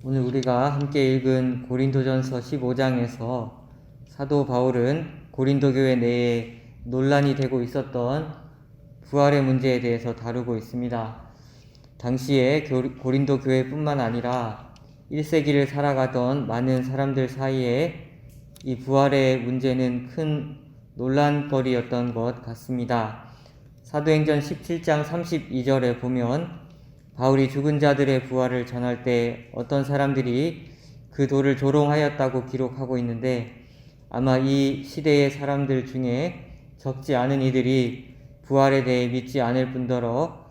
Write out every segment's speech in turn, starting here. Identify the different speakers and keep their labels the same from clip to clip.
Speaker 1: 오늘 우리가 함께 읽은 고린도전서 15장에서 사도 바울은 고린도 교회 내에 논란이 되고 있었던 부활의 문제에 대해서 다루고 있습니다. 당시에 고린도 교회뿐만 아니라 1세기를 살아가던 많은 사람들 사이에 이 부활의 문제는 큰 논란거리였던 것 같습니다. 사도행전 17장 32절에 보면 바울이 죽은 자들의 부활을 전할 때 어떤 사람들이 그 도를 조롱하였다고 기록하고 있는데, 아마 이 시대의 사람들 중에 적지 않은 이들이 부활에 대해 믿지 않을 뿐더러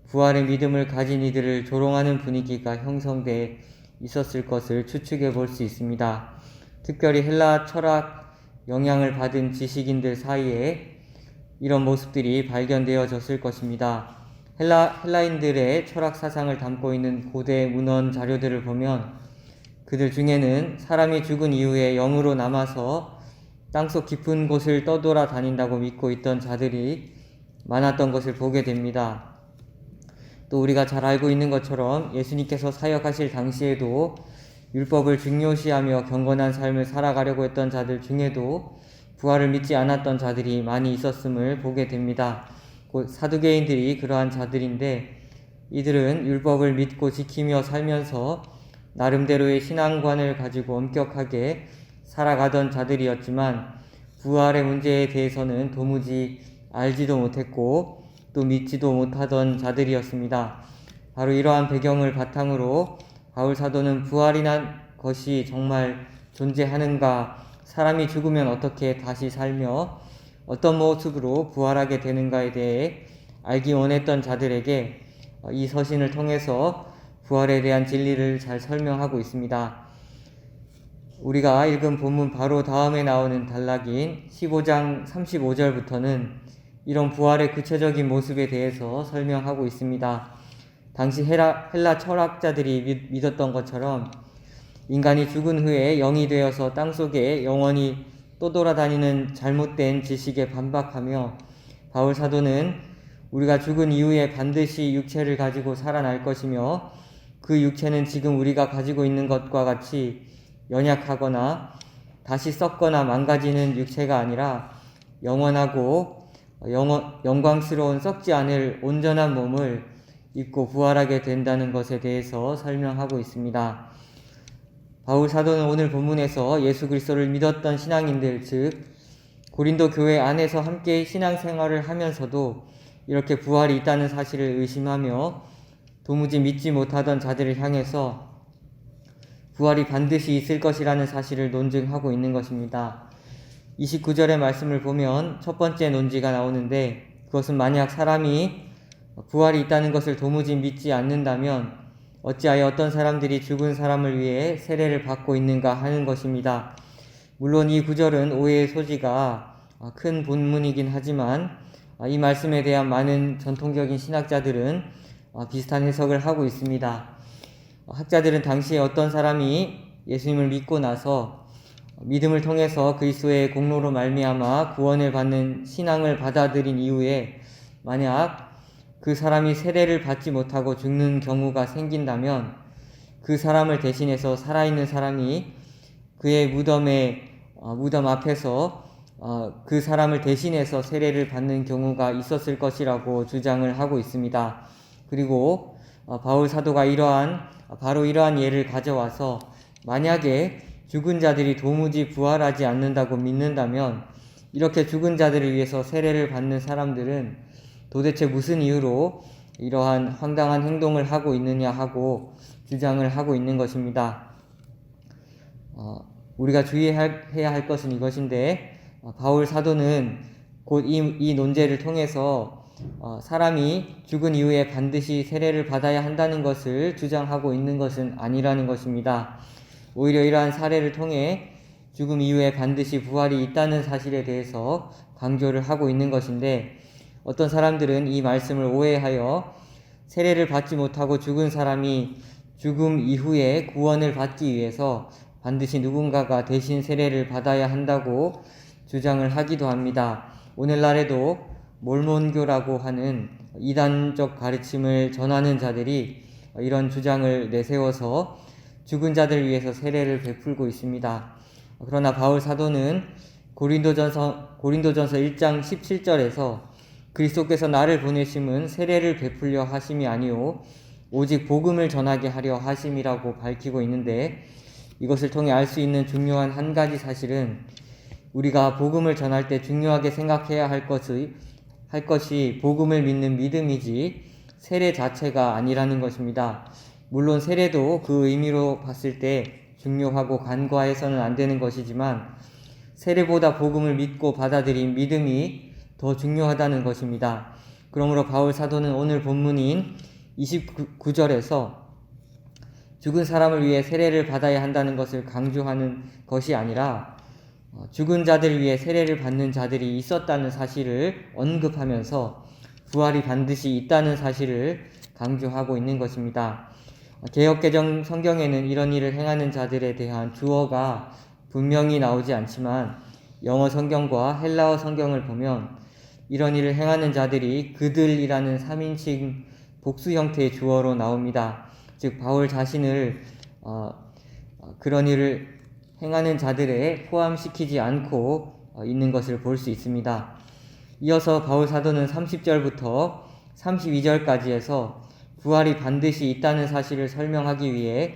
Speaker 1: 부활의 믿음을 가진 이들을 조롱하는 분위기가 형성돼 있었을 것을 추측해 볼 수 있습니다. 특별히 헬라 철학 영향을 받은 지식인들 사이에 이런 모습들이 발견되어졌을 것입니다. 헬라인들의 철학 사상을 담고 있는 고대 문헌 자료들을 보면 그들 중에는 사람이 죽은 이후에 영으로 남아서 땅속 깊은 곳을 떠돌아 다닌다고 믿고 있던 자들이 많았던 것을 보게 됩니다. 또 우리가 잘 알고 있는 것처럼 예수님께서 사역하실 당시에도 율법을 중요시하며 경건한 삶을 살아가려고 했던 자들 중에도 부활을 믿지 않았던 자들이 많이 있었음을 보게 됩니다. 곧 사두개인들이 그러한 자들인데, 이들은 율법을 믿고 지키며 살면서 나름대로의 신앙관을 가지고 엄격하게 살아가던 자들이었지만 부활의 문제에 대해서는 도무지 알지도 못했고 또 믿지도 못하던 자들이었습니다. 바로 이러한 배경을 바탕으로 바울 사도는 부활이란 것이 정말 존재하는가, 사람이 죽으면 어떻게 다시 살며 어떤 모습으로 부활하게 되는가에 대해 알기 원했던 자들에게 이 서신을 통해서 부활에 대한 진리를 잘 설명하고 있습니다. 우리가 읽은 본문 바로 다음에 나오는 단락인 15장 35절부터는 이런 부활의 구체적인 모습에 대해서 설명하고 있습니다. 당시 헬라 철학자들이 믿었던 것처럼 인간이 죽은 후에 영이 되어서 땅속에 영원히 떠돌아다니는 잘못된 지식에 반박하며 바울 사도는 우리가 죽은 이후에 반드시 육체를 가지고 살아날 것이며 그 육체는 지금 우리가 가지고 있는 것과 같이 연약하거나 다시 썩거나 망가지는 육체가 아니라 영원하고 영광스러운 썩지 않을 온전한 몸을 입고 부활하게 된다는 것에 대해서 설명하고 있습니다. 바울 사도는 오늘 본문에서 예수 그리스도를 믿었던 신앙인들, 즉 고린도 교회 안에서 함께 신앙생활을 하면서도 이렇게 부활이 있다는 사실을 의심하며 도무지 믿지 못하던 자들을 향해서 부활이 반드시 있을 것이라는 사실을 논증하고 있는 것입니다. 29절의 말씀을 보면 첫 번째 논지가 나오는데, 그것은 만약 사람이 부활이 있다는 것을 도무지 믿지 않는다면 어찌하여 어떤 사람들이 죽은 사람을 위해 세례를 받고 있는가 하는 것입니다. 물론 이 구절은 오해의 소지가 큰 본문이긴 하지만 이 말씀에 대한 많은 전통적인 신학자들은 비슷한 해석을 하고 있습니다. 학자들은 당시에 어떤 사람이 예수님을 믿고 나서 믿음을 통해서 그리스도의 공로로 말미암아 구원을 받는 신앙을 받아들인 이후에 만약 그 사람이 세례를 받지 못하고 죽는 경우가 생긴다면 그 사람을 대신해서 살아있는 사람이 그의 무덤 앞에서 그 사람을 대신해서 세례를 받는 경우가 있었을 것이라고 주장을 하고 있습니다. 그리고 바울 사도가 바로 이러한 예를 가져와서 만약에 죽은 자들이 도무지 부활하지 않는다고 믿는다면 이렇게 죽은 자들을 위해서 세례를 받는 사람들은 도대체 무슨 이유로 이러한 황당한 행동을 하고 있느냐 하고 주장을 하고 있는 것입니다. 우리가 주의해야 할 것은 이것인데, 바울 사도는 곧 이 논제를 통해서 사람이 죽은 이후에 반드시 세례를 받아야 한다는 것을 주장하고 있는 것은 아니라는 것입니다. 오히려 이러한 사례를 통해 죽음 이후에 반드시 부활이 있다는 사실에 대해서 강조를 하고 있는 것인데, 어떤 사람들은 이 말씀을 오해하여 세례를 받지 못하고 죽은 사람이 죽음 이후에 구원을 받기 위해서 반드시 누군가가 대신 세례를 받아야 한다고 주장을 하기도 합니다. 오늘날에도 몰몬교라고 하는 이단적 가르침을 전하는 자들이 이런 주장을 내세워서 죽은 자들 위해서 세례를 베풀고 있습니다. 그러나 바울 사도는 고린도전서 1장 17절에서 그리스도께서 나를 보내심은 세례를 베풀려 하심이 아니오 오직 복음을 전하게 하려 하심이라고 밝히고 있는데, 이것을 통해 알 수 있는 중요한 한 가지 사실은 우리가 복음을 전할 때 중요하게 생각해야 할 것이 복음을 믿는 믿음이지 세례 자체가 아니라는 것입니다. 물론 세례도 그 의미로 봤을 때 중요하고 간과해서는 안 되는 것이지만 세례보다 복음을 믿고 받아들인 믿음이 더 중요하다는 것입니다. 그러므로 바울 사도는 오늘 본문인 29절에서 죽은 사람을 위해 세례를 받아야 한다는 것을 강조하는 것이 아니라 죽은 자들 위해 세례를 받는 자들이 있었다는 사실을 언급하면서 부활이 반드시 있다는 사실을 강조하고 있는 것입니다. 개역개정 성경에는 이런 일을 행하는 자들에 대한 주어가 분명히 나오지 않지만 영어 성경과 헬라어 성경을 보면 이런 일을 행하는 자들이 그들이라는 3인칭 복수 형태의 주어로 나옵니다. 즉 바울 자신을 그런 일을 행하는 자들에 포함시키지 않고 있는 것을 볼 수 있습니다. 이어서 바울 사도는 30절부터 32절까지에서 부활이 반드시 있다는 사실을 설명하기 위해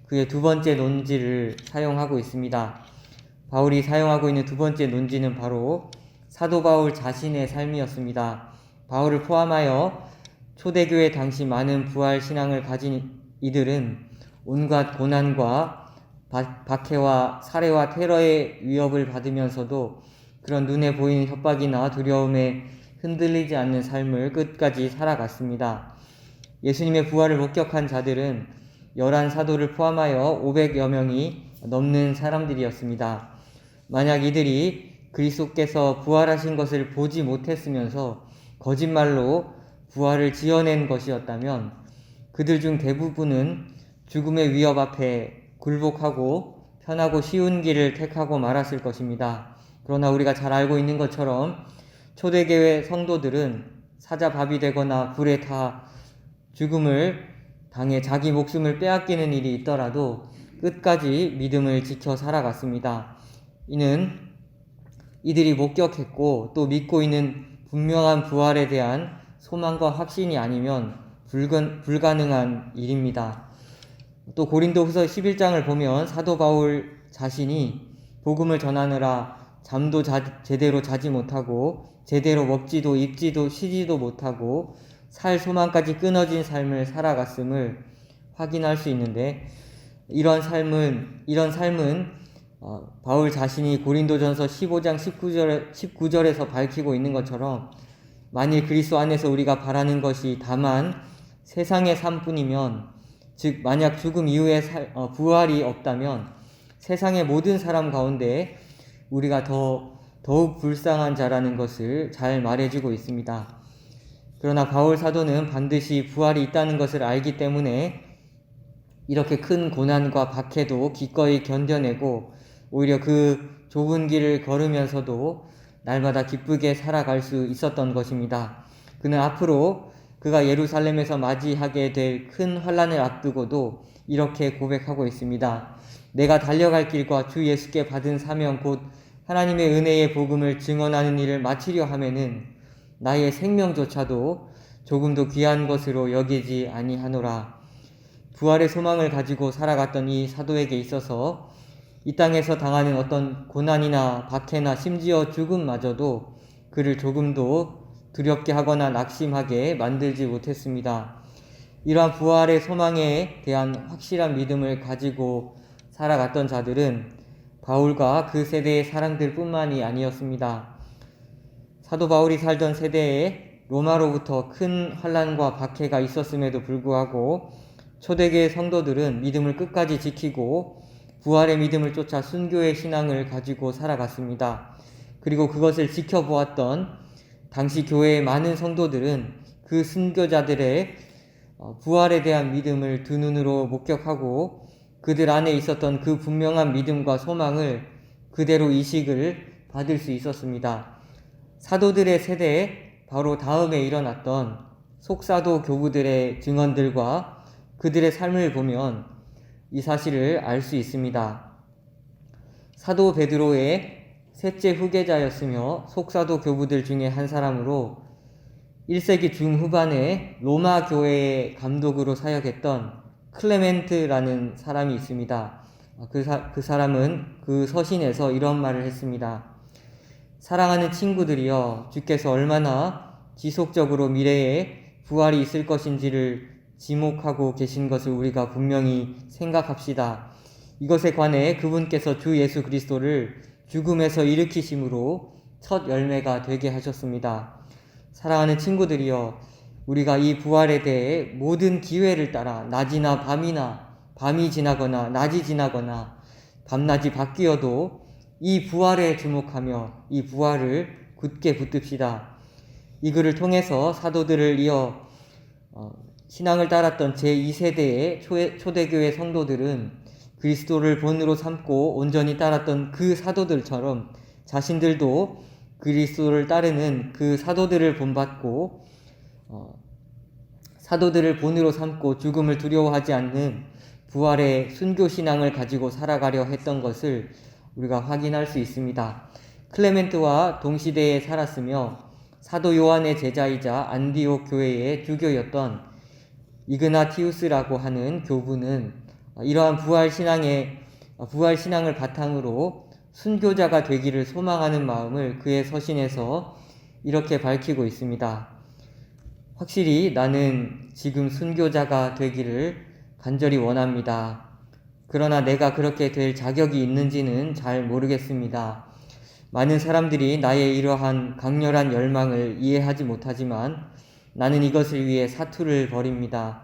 Speaker 1: 그의 두 번째 논지를 사용하고 있습니다. 바울이 사용하고 있는 두 번째 논지는 바로 사도 바울 자신의 삶이었습니다. 바울을 포함하여 초대교회 당시 많은 부활 신앙을 가진 이들은 온갖 고난과 박해와 살해와 테러의 위협을 받으면서도 그런 눈에 보이는 협박이나 두려움에 흔들리지 않는 삶을 끝까지 살아갔습니다. 예수님의 부활을 목격한 자들은 11사도를 포함하여 500여 명이 넘는 사람들이었습니다. 만약 이들이 그리스도께서 부활하신 것을 보지 못했으면서 거짓말로 부활을 지어낸 것이었다면 그들 중 대부분은 죽음의 위협 앞에 굴복하고 편하고 쉬운 길을 택하고 말았을 것입니다. 그러나 우리가 잘 알고 있는 것처럼 초대교회 성도들은 사자밥이 되거나 불에 타 죽음을 당해 자기 목숨을 빼앗기는 일이 있더라도 끝까지 믿음을 지켜 살아갔습니다. 이는 이들이 목격했고 또 믿고 있는 분명한 부활에 대한 소망과 확신이 아니면 불가능한 일입니다. 또 고린도후서 11장을 보면 사도 바울 자신이 복음을 전하느라 잠도 제대로 자지 못하고 제대로 먹지도 입지도 쉬지도 못하고 살 소망까지 끊어진 삶을 살아갔음을 확인할 수 있는데, 이런 삶은 바울 자신이 고린도전서 15장 19절에서 밝히고 있는 것처럼 만일 그리스도 안에서 우리가 바라는 것이 다만 세상의 삶뿐이면, 즉 만약 죽음 이후에 부활이 없다면 세상의 모든 사람 가운데 우리가 더욱 불쌍한 자라는 것을 잘 말해주고 있습니다. 그러나 바울 사도는 반드시 부활이 있다는 것을 알기 때문에 이렇게 큰 고난과 박해도 기꺼이 견뎌내고 오히려 그 좁은 길을 걸으면서도 날마다 기쁘게 살아갈 수 있었던 것입니다. 그는 앞으로 그가 예루살렘에서 맞이하게 될 큰 환난을 앞두고도 이렇게 고백하고 있습니다. 내가 달려갈 길과 주 예수께 받은 사명 곧 하나님의 은혜의 복음을 증언하는 일을 마치려 하면은 나의 생명조차도 조금도 귀한 것으로 여기지 아니하노라. 부활의 소망을 가지고 살아갔던 이 사도에게 있어서 이 땅에서 당하는 어떤 고난이나 박해나 심지어 죽음마저도 그를 조금도 두렵게 하거나 낙심하게 만들지 못했습니다. 이러한 부활의 소망에 대한 확실한 믿음을 가지고 살아갔던 자들은 바울과 그 세대의 사람들 뿐만이 아니었습니다. 사도 바울이 살던 세대에 로마로부터 큰 환난과 박해가 있었음에도 불구하고 초대교회 성도들은 믿음을 끝까지 지키고 부활의 믿음을 쫓아 순교의 신앙을 가지고 살아갔습니다. 그리고 그것을 지켜보았던 당시 교회의 많은 성도들은 그 순교자들의 부활에 대한 믿음을 두 눈으로 목격하고 그들 안에 있었던 그 분명한 믿음과 소망을 그대로 이식을 받을 수 있었습니다. 사도들의 세대에 바로 다음에 일어났던 속사도 교부들의 증언들과 그들의 삶을 보면 이 사실을 알 수 있습니다. 사도 베드로의 셋째 후계자였으며 속사도 교부들 중에 한 사람으로 1세기 중후반에 로마 교회의 감독으로 사역했던 클레멘트라는 사람이 있습니다. 그 사람은 그 서신에서 이런 말을 했습니다. 사랑하는 친구들이여, 주께서 얼마나 지속적으로 미래에 부활이 있을 것인지를 지목하고 계신 것을 우리가 분명히 생각합시다. 이것에 관해 그분께서 주 예수 그리스도를 죽음에서 일으키심으로 첫 열매가 되게 하셨습니다. 사랑하는 친구들이여, 우리가 이 부활에 대해 모든 기회를 따라 낮이나 밤이나 밤이 지나거나 낮이 지나거나 밤낮이 바뀌어도 이 부활에 주목하며 이 부활을 굳게 붙듭시다. 이 글을 통해서 사도들을 이어 신앙을 따랐던 제2세대의 초대교회 성도들은 그리스도를 본으로 삼고 온전히 따랐던 그 사도들처럼 자신들도 그리스도를 따르는 그 사도들을 본받고 사도들을 본으로 삼고 죽음을 두려워하지 않는 부활의 순교신앙을 가지고 살아가려 했던 것을 우리가 확인할 수 있습니다. 클레멘트와 동시대에 살았으며 사도 요한의 제자이자 안디옥 교회의 주교였던 이그나티우스라고 하는 교부는 이러한 부활신앙을 바탕으로 순교자가 되기를 소망하는 마음을 그의 서신에서 이렇게 밝히고 있습니다. 확실히 나는 지금 순교자가 되기를 간절히 원합니다. 그러나 내가 그렇게 될 자격이 있는지는 잘 모르겠습니다. 많은 사람들이 나의 이러한 강렬한 열망을 이해하지 못하지만 나는 이것을 위해 사투를 벌입니다.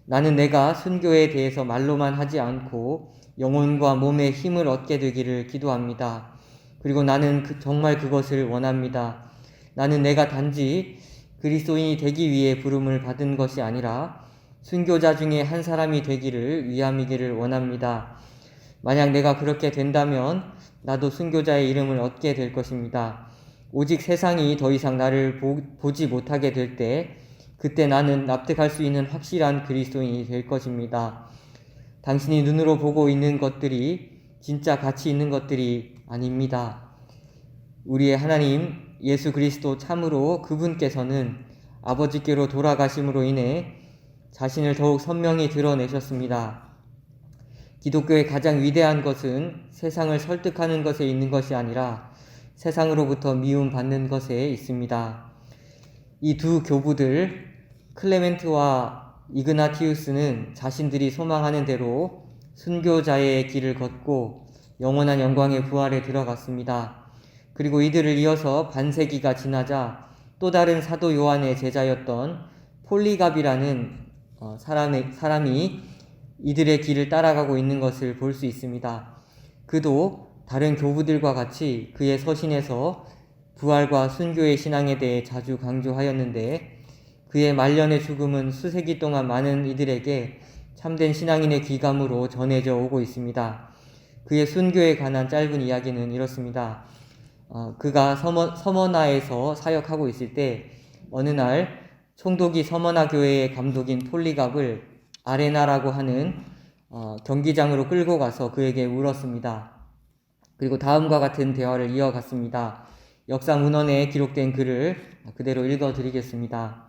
Speaker 1: 나는 내가 순교에 대해서 말로만 하지 않고 영혼과 몸에 힘을 얻게 되기를 기도합니다. 그리고 나는 정말 그것을 원합니다. 나는 내가 단지 그리스도인이 되기 위해 부름을 받은 것이 아니라 순교자 중에 한 사람이 되기를 위함이기를 원합니다. 만약 내가 그렇게 된다면 나도 순교자의 이름을 얻게 될 것입니다. 오직 세상이 더 이상 나를 보지 못하게 될 때 그때 나는 납득할 수 있는 확실한 그리스도인이 될 것입니다. 당신이 눈으로 보고 있는 것들이 진짜 가치 있는 것들이 아닙니다. 우리의 하나님 예수 그리스도 참으로 그분께서는 아버지께로 돌아가심으로 인해 자신을 더욱 선명히 드러내셨습니다. 기독교의 가장 위대한 것은 세상을 설득하는 것에 있는 것이 아니라 세상으로부터 미움받는 것에 있습니다. 이 두 교부들 클레멘트와 이그나티우스는 자신들이 소망하는 대로 순교자의 길을 걷고 영원한 영광의 부활에 들어갔습니다. 그리고 이들을 이어서 반세기가 지나자 또 다른 사도 요한의 제자였던 폴리갑이라는 사람이 이들의 길을 따라가고 있는 것을 볼 수 있습니다. 그도 다른 교부들과 같이 그의 서신에서 부활과 순교의 신앙에 대해 자주 강조하였는데 그의 말년의 죽음은 수세기 동안 많은 이들에게 참된 신앙인의 귀감으로 전해져 오고 있습니다. 그의 순교에 관한 짧은 이야기는 이렇습니다. 그가 서머나에서 사역하고 있을 때 어느 날 총독이 서머나 교회의 감독인 폴리갑을 아레나라고 하는 경기장으로 끌고 가서 그에게 물었습니다. 그리고 다음과 같은 대화를 이어갔습니다. 역사 문헌에 기록된 글을 그대로 읽어드리겠습니다.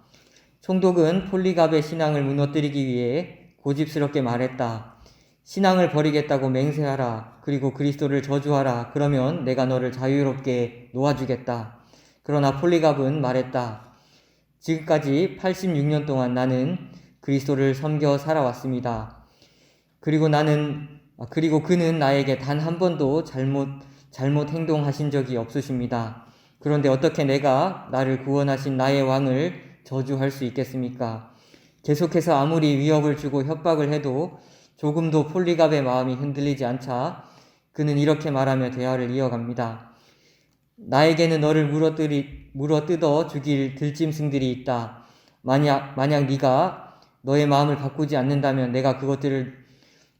Speaker 1: 총독은 폴리갑의 신앙을 무너뜨리기 위해 고집스럽게 말했다. 신앙을 버리겠다고 맹세하라. 그리고 그리스도를 저주하라. 그러면 내가 너를 자유롭게 놓아주겠다. 그러나 폴리갑은 말했다. 지금까지 86년 동안 나는 그리스도를 섬겨 살아왔습니다. 그리고 그는 나에게 단 한 번도 잘못 행동하신 적이 없으십니다. 그런데 어떻게 내가 나를 구원하신 나의 왕을 저주할 수 있겠습니까? 계속해서 아무리 위협을 주고 협박을 해도 조금도 폴리갑의 마음이 흔들리지 않자 그는 이렇게 말하며 대화를 이어갑니다. 나에게는 너를 물어뜯어 죽일 들짐승들이 있다. 만약 네가 너의 마음을 바꾸지 않는다면 내가 그것들을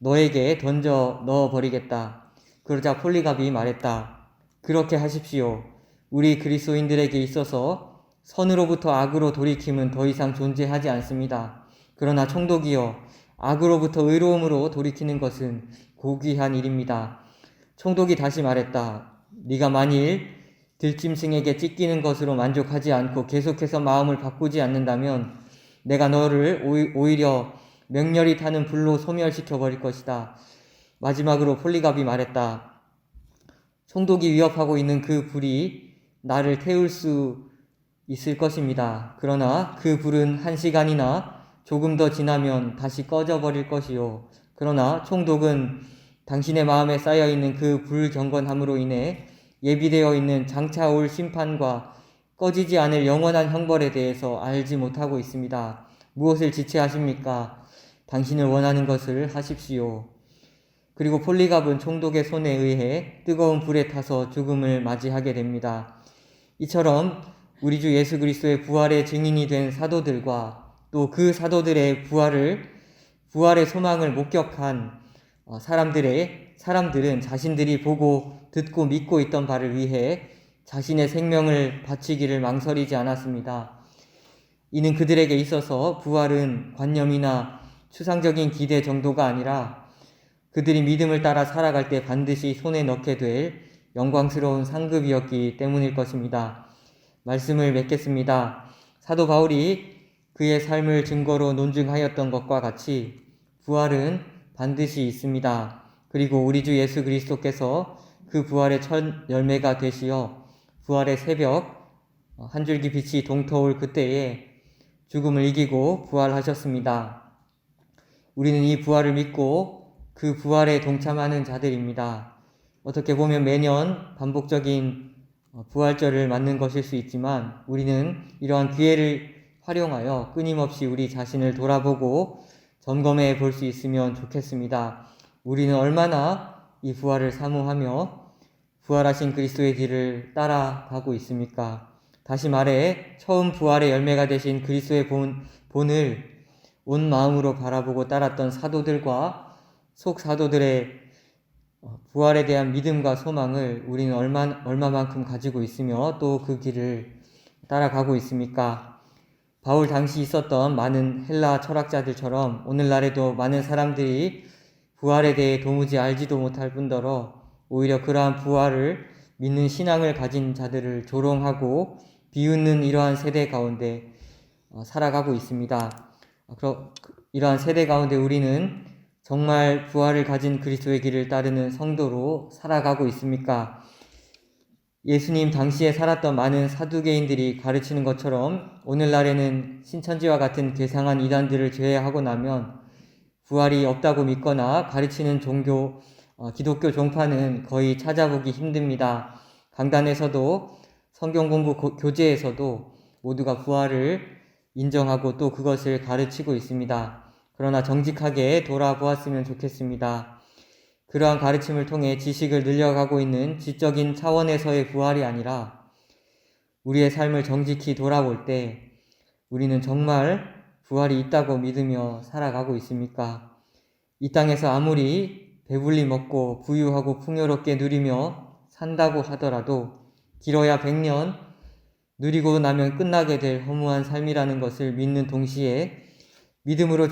Speaker 1: 너에게 던져 넣어버리겠다. 그러자 폴리갑이 말했다. 그렇게 하십시오. 우리 그리스도인들에게 있어서 선으로부터 악으로 돌이킴은 더 이상 존재하지 않습니다. 그러나 총독이여, 악으로부터 의로움으로 돌이키는 것은 고귀한 일입니다. 총독이 다시 말했다. 네가 만일 들짐승에게 찢기는 것으로 만족하지 않고 계속해서 마음을 바꾸지 않는다면 내가 너를 오히려 맹렬히 타는 불로 소멸시켜 버릴 것이다. 마지막으로 폴리갑이 말했다. 총독이 위협하고 있는 그 불이 나를 태울 수 있을 것입니다. 그러나 그 불은 1시간이나 조금 더 지나면 다시 꺼져버릴 것이요. 그러나 총독은 당신의 마음에 쌓여있는 그 불경건함으로 인해 예비되어 있는 장차 올 심판과 꺼지지 않을 영원한 형벌에 대해서 알지 못하고 있습니다. 무엇을 지체하십니까? 당신을 원하는 것을 하십시오. 그리고 폴리갑은 총독의 손에 의해 뜨거운 불에 타서 죽음을 맞이하게 됩니다. 이처럼 우리 주 예수 그리스도의 부활의 증인이 된 사도들과 또 그 사도들의 부활의 소망을 목격한 사람들은 자신들이 보고 듣고 믿고 있던 바를 위해 자신의 생명을 바치기를 망설이지 않았습니다. 이는 그들에게 있어서 부활은 관념이나 추상적인 기대 정도가 아니라 그들이 믿음을 따라 살아갈 때 반드시 손에 넣게 될 영광스러운 상급이었기 때문일 것입니다. 말씀을 맺겠습니다. 사도 바울이 그의 삶을 증거로 논증하였던 것과 같이 부활은 반드시 있습니다. 그리고 우리 주 예수 그리스도께서 그 부활의 첫 열매가 되시어 부활의 새벽 한 줄기 빛이 동터올 그때에 죽음을 이기고 부활하셨습니다. 우리는 이 부활을 믿고 그 부활에 동참하는 자들입니다. 어떻게 보면 매년 반복적인 부활절을 맞는 것일 수 있지만 우리는 이러한 기회를 활용하여 끊임없이 우리 자신을 돌아보고 점검해 볼 수 있으면 좋겠습니다. 우리는 얼마나 이 부활을 사모하며 부활하신 그리스도의 길을 따라가고 있습니까? 다시 말해 처음 부활의 열매가 되신 그리스도의 본을 온 마음으로 바라보고 따랐던 사도들과 속사도들의 부활에 대한 믿음과 소망을 우리는 얼마만큼 가지고 있으며 또 그 길을 따라가고 있습니까? 바울 당시 있었던 많은 헬라 철학자들처럼 오늘날에도 많은 사람들이 부활에 대해 도무지 알지도 못할 뿐더러 오히려 그러한 부활을 믿는 신앙을 가진 자들을 조롱하고 비웃는 이러한 세대 가운데 살아가고 있습니다. 이러한 세대 가운데 우리는 정말 부활을 가진 그리스도의 길을 따르는 성도로 살아가고 있습니까? 예수님 당시에 살았던 많은 사두개인들이 가르치는 것처럼 오늘날에는 신천지와 같은 괴상한 이단들을 제외하고 나면 부활이 없다고 믿거나 가르치는 기독교 종파는 거의 찾아보기 힘듭니다. 강단에서도 성경 공부 교재에서도 모두가 부활을 인정하고 또 그것을 가르치고 있습니다. 그러나 정직하게 돌아보았으면 좋겠습니다. 그러한 가르침을 통해 지식을 늘려가고 있는 지적인 차원에서의 부활이 아니라 우리의 삶을 정직히 돌아볼 때 우리는 정말 부활이 있다고 믿으며 살아가고 있습니까? 이 땅에서 아무리 배불리 먹고 부유하고 풍요롭게 누리며 산다고 하더라도 길어야 100년 누리고 나면 끝나게 될 허무한 삶이라는 것을 믿는 동시에 믿음으로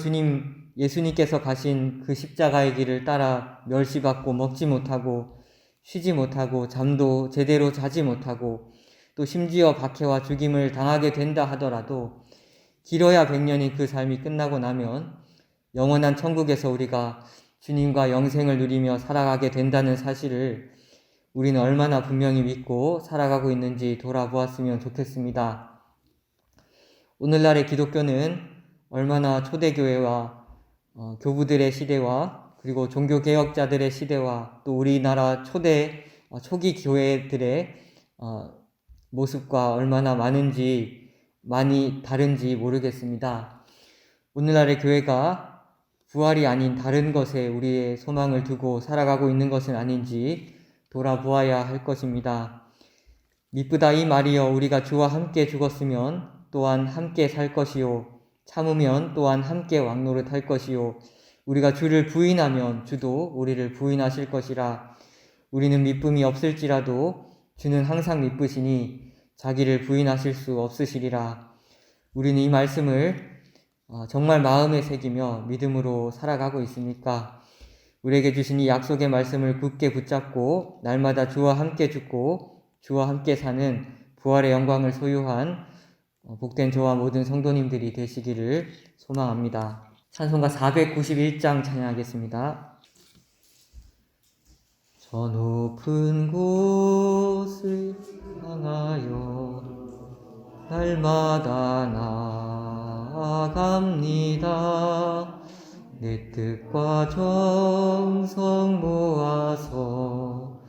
Speaker 1: 예수님께서 가신 그 십자가의 길을 따라 멸시받고 먹지 못하고 쉬지 못하고 잠도 제대로 자지 못하고 또 심지어 박해와 죽임을 당하게 된다 하더라도 길어야 100년인 그 삶이 끝나고 나면 영원한 천국에서 우리가 주님과 영생을 누리며 살아가게 된다는 사실을 우리는 얼마나 분명히 믿고 살아가고 있는지 돌아보았으면 좋겠습니다. 오늘날의 기독교는 얼마나 초대교회와 교부들의 시대와 그리고 종교개혁자들의 시대와 또 우리나라 초기 교회들의 모습과 얼마나 많이 다른지 모르겠습니다. 오늘날의 교회가 부활이 아닌 다른 것에 우리의 소망을 두고 살아가고 있는 것은 아닌지 돌아보아야 할 것입니다. 미쁘다 이 말이여 우리가 주와 함께 죽었으면 또한 함께 살 것이요 참으면 또한 함께 왕노릇할 것이요 우리가 주를 부인하면 주도 우리를 부인하실 것이라. 우리는 미쁨이 없을지라도 주는 항상 미쁘시니 자기를 부인하실 수 없으시리라. 우리는 이 말씀을 정말 마음에 새기며 믿음으로 살아가고 있습니까? 우리에게 주신 이 약속의 말씀을 굳게 붙잡고 날마다 주와 함께 죽고 주와 함께 사는 부활의 영광을 소유한 복된 저와 모든 성도님들이 되시기를 소망합니다. 찬송가 491장 찬양하겠습니다. 저 높은 곳을 향하여 날마다 나아갑니다. 내 뜻과 정성 모아서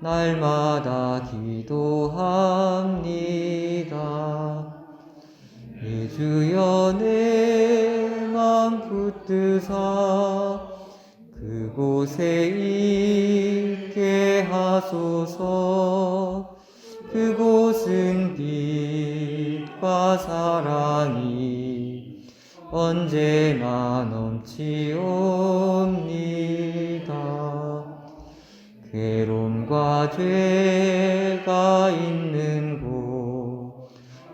Speaker 1: 날마다 기도합니다. 내 주여 내 맘 붙드사 그곳에 있게 하소서. 그곳은 빛과 사랑이 언제나 넘치옵니다. 괴로움과 죄가 있는 곳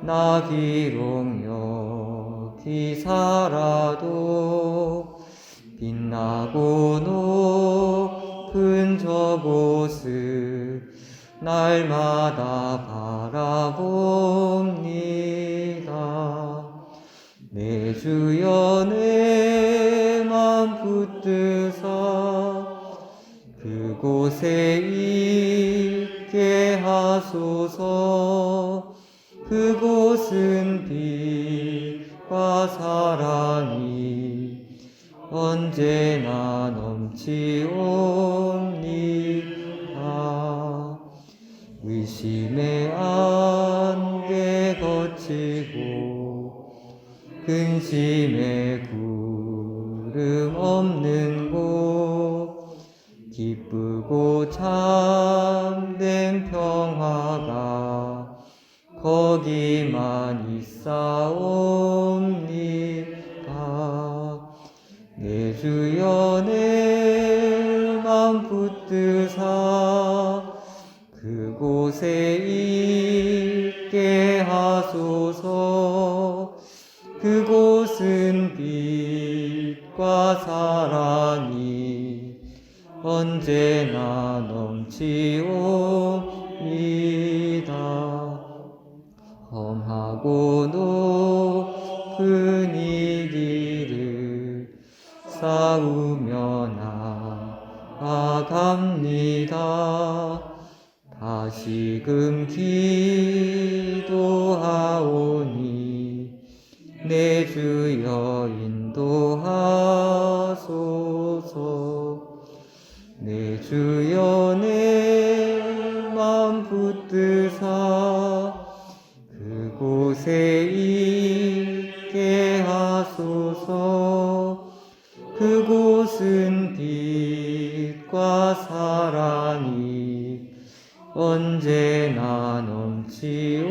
Speaker 1: 나 비록 여기 살아도 빛나고 높은 저곳을 날마다 바라봅니다. 내 주여 내 맘 붙드사 그곳에 있게 하소서. 그곳은 빛과 사랑이 언제나 넘치옵니다. 의심의 안개 거치고 근심의 구름 없는 곳 기쁘고 참된 평화가 거기만 있사옵니다. 내 주여 내 맘 붙드사 그곳에 있게 하소서. 그곳은 빛과 사랑이 언제나 넘치옵니다. 험하고 높은 이 길을 싸우며 나아갑니다. 다시금 기도하오니 내 주여 인도하소서. 내 주여 내 맘 붙드사 그곳에 있게 하소서. 그곳은 빛과 사랑이 언제나 넘치옵니다.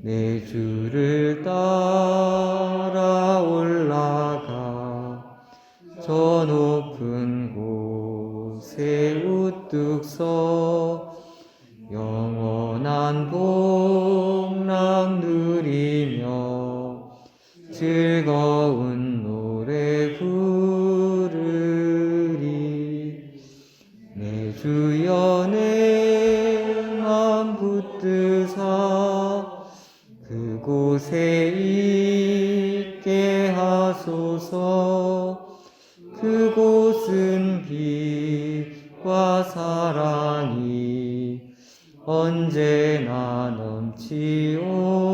Speaker 1: 내 주를 따라 올라가 저 높은 곳에 우뚝 서 영원한 복락 누리며 즐거운 노래 부르리. 내 주여 내 맘 붙드사 그곳에 있게 하소서. 그곳은 빛과 사랑이 언제나 넘치옵니다.